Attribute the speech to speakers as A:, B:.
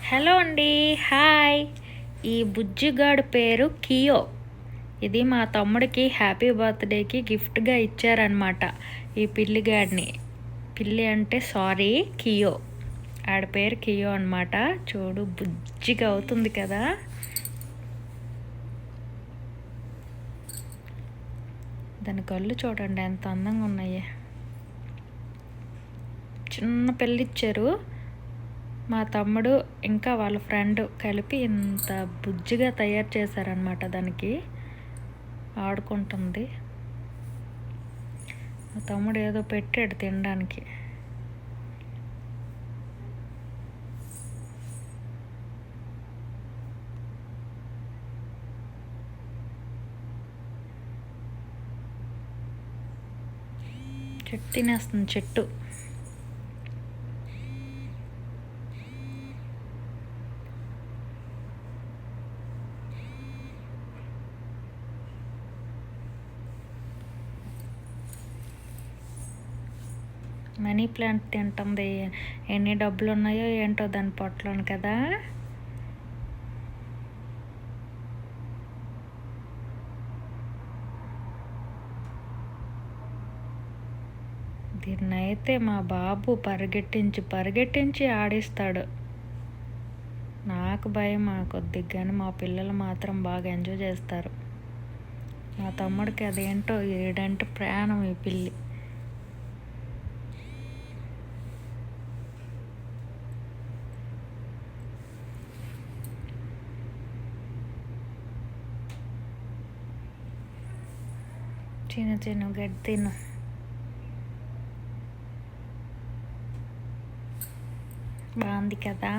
A: Hello అండి, hi. ఈ బుజ్జిగాడి పేరు కియో. ఇది మా తమ్ముడికి హ్యాపీ బర్త్డేకి గిఫ్ట్గా ఇచ్చారనమాట. ఈ పిల్లిగాడిని, పిల్లి అంటే సారీ కియో, ఆడ పేరు కియో అనమాట. చూడు బుజ్జిగా అవుతుంది కదా. దాని కళ్ళు చూడండి ఎంత అందంగా ఉన్నాయి. చిన్న పిల్లిచ్చారు మా తమ్ముడు ఇంకా వాళ్ళ ఫ్రెండ్ కలిపి ఇంత బుజ్జిగా తయారు చేశారనమాట. దానికి ఆడుకుంటుంది. మా తమ్ముడు ఏదో పెట్టాడు తినడానికి. చెట్టు తినేస్తుంది చెట్టు. మనీ ప్లాంట్ తింటుంది. ఎన్ని డబ్బులు ఉన్నాయో ఏంటో దాని పొట్టలోని కదా. దీన్నైతే మా బాబు పరిగెట్టించి ఆడిస్తాడు. నాకు భయం కొద్దిగా, కానీ మా పిల్లలు మాత్రం బాగా ఎంజాయ్ చేస్తారు. మా తమ్ముడికి అదేంటో ఏడంటే ప్రాణం ఈ పిల్లి. చిన్న గడ్డి తిను. బాగుంది కదా.